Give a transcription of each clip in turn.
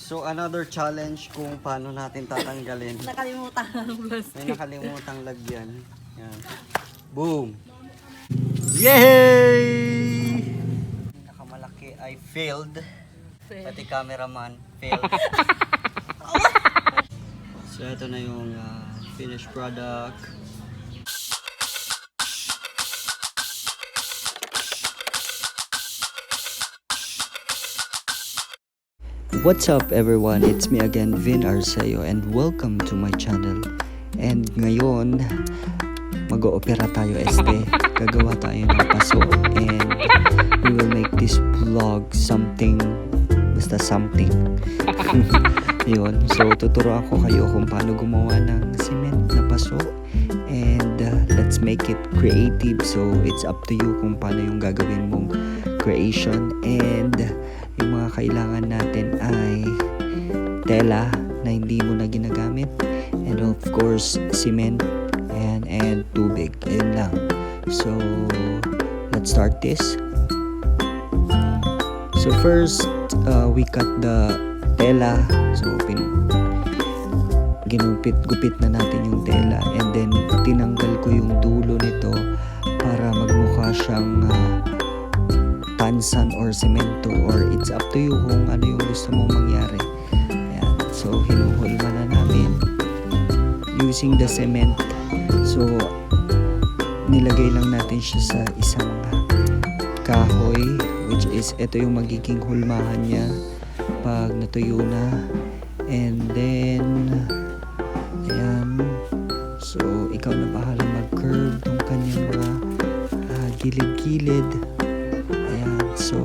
So another challenge kung paano natin tatanggalin. Nakalimutan ng plastic. May nakalimutang lagyan. Yan. Boom! Yay! Pinakamalaki ay failed. Pati cameraman failed. So ito na yung finished product. What's up everyone? It's me again, Vin Arceo, and welcome to my channel. And ngayon, mag-oopera tayo Gagawa tayo ng paso and we will make this vlog something, basta something. Yun. So tuturuan ko kayo kung paano gumawa ng cement na paso. And let's make it creative. So it's up to you kung paano yung gagawin mong creation. And yung mga kailangan natin ay tela na hindi mo na ginagamit, and of course cement and tubig. Ayun lang. So let's start this. So first we cut the tela. So ginupit-gupit na natin yung tela, and then tinanggal ko yung dulo nito para magmukha siyang tansan or semento, or it's up to you kung ano yung gusto mong mangyari. Ayan. So hinuhulma na namin using the cement. So nilagay lang natin siya sa isang kahoy, which is ito yung magiging hulmahan niya pag natuyo na. And then ayan, so ikaw na bahala mag-curve tong kanyang mga gilid-gilid. So,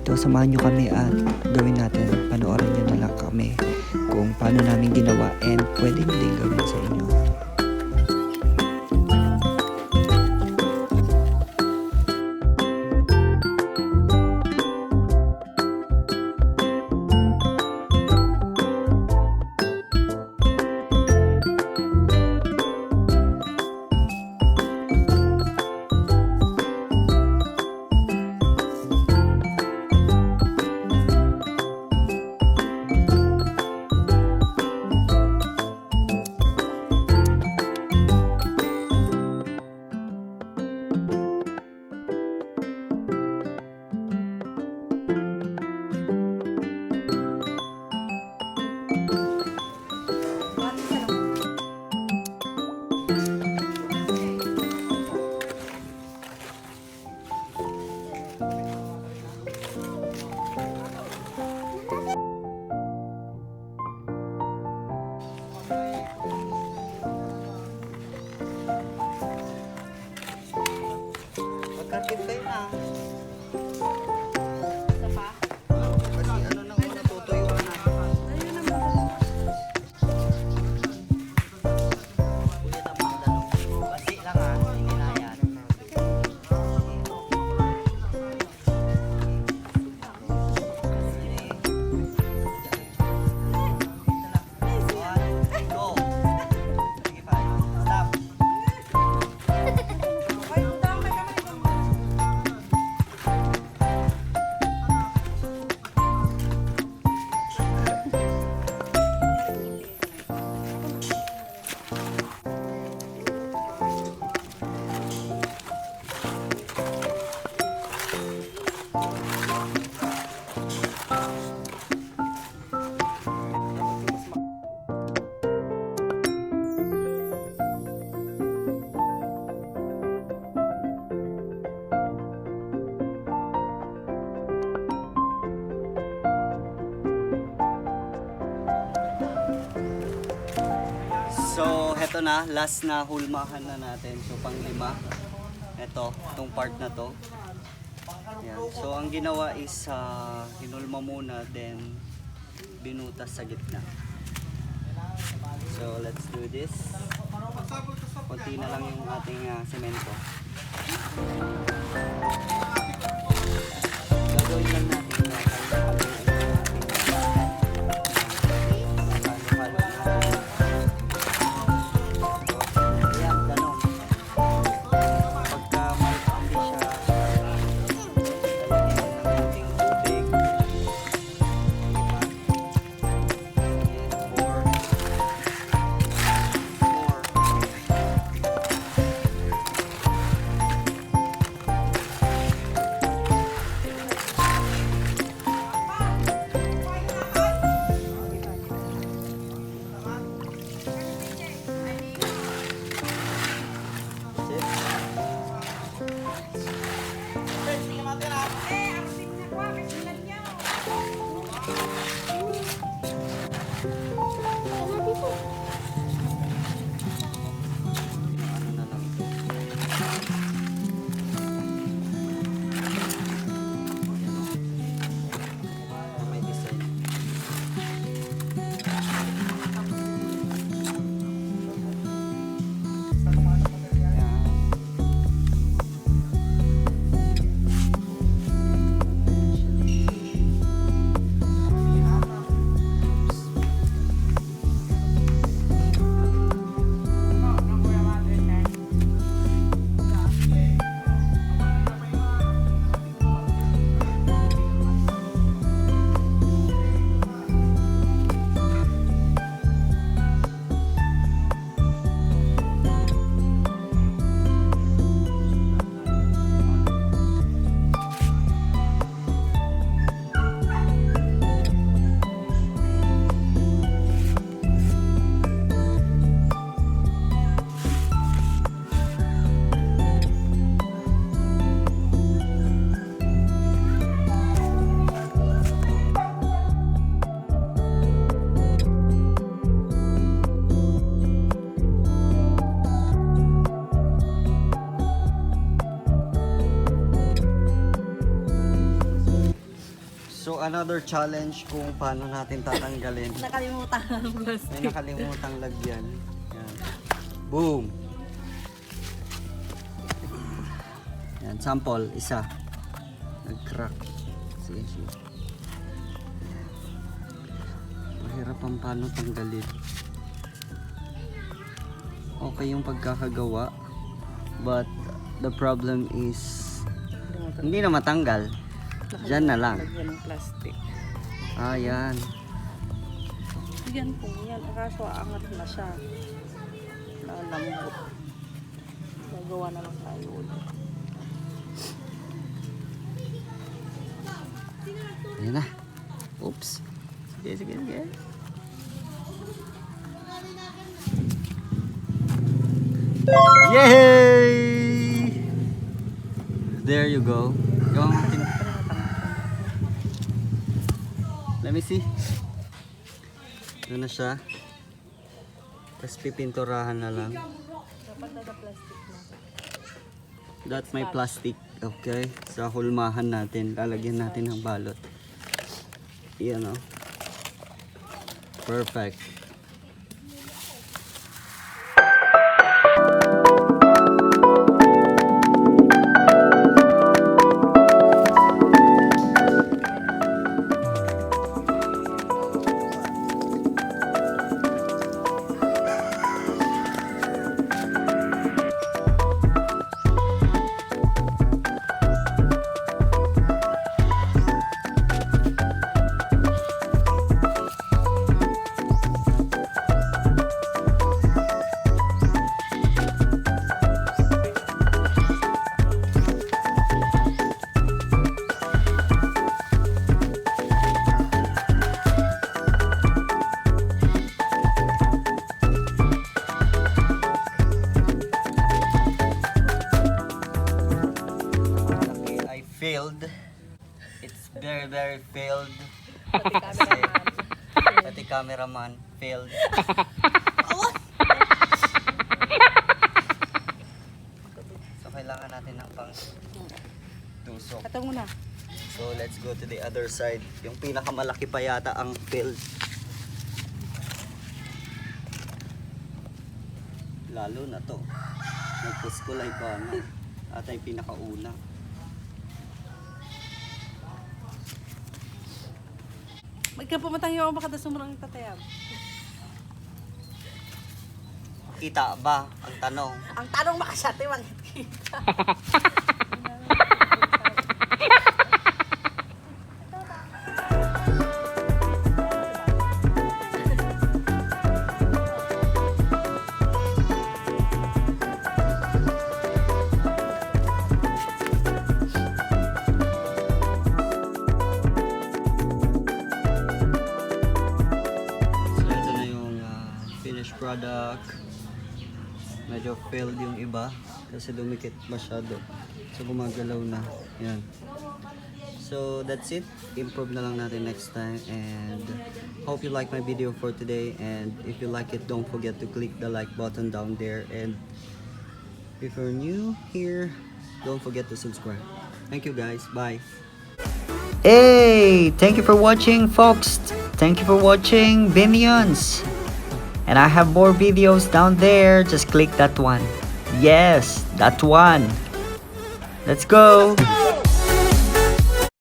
ito, samahan nyo kami at gawin natin. Panoorin nyo na lang kami kung paano namin ginawa, and pwede nyo din gawin sa inyo. Pagkakit kayo na. Isa pa? Kasi ano nang una tutuyuan na. Ayun naman. Kulit ang mga dalong. Basi lang hindi na yan. Go! Sige pa. Stop! So, heto na, last na hulmahan na natin. So, pang-5. Ito, itong part na to. Ayan. So, ang ginawa is hinulma muna, then binutas sa gitna. So, let's do this. Konti na lang yung ating semento. Gagawin lang natin na Ano na lang to. May design. So another challenge kung paano natin tatanggalin. Nakalimutan ng May plastic. nakalimutang lagyan. Yan. Boom! Yan, sample, isa. Nag-crack. Sige, sige. Mahirap ang paano tanggalin. Okay yung pagkakagawa. But the problem is hindi na matanggal. Diyan na lang. Lagyan ng plastic. Ah, yan. Yan po, yan. Kaso aangat na siya. Lalambot. Gagawa na lang tayo ulit. Ayan na. Oops. Sige, sige, sige. Yay! There you go. Yung let me see. Doon na siya. Tapos pipinturahan na lang. Dapat na plastic na. That's my plastic. Okay. Sa hulmahan natin. Lalagyan natin ng balot. Yan o. Perfect. Failed. It's very failed. Kasi pati cameraman failed. So kailangan natin ng pang tusok. Ito muna. So let's go to the other side. Yung pinakamalaki pa yata ang failed. Lalo na to. Nagpuskulay pa na. Ata yung pinakauna. Magka pumatang yung baka sumurang tatayab. Kita ba ang tanong? Ang tanong makasyate, makikita. Product. Medyo failed yung iba. kasi dumikit masyado. So gumagalaw na. Yan. So that's it. Improve na lang natin next time, and hope you like my video for today, and if you like it, don't forget to click the like button down there, and if you're new here, don't forget to subscribe. Thank you guys. Bye. Hey, thank you for watching, folks. Thank you for watching Minions. And I have more videos down there. Just click that one. Yes, that one. Let's go.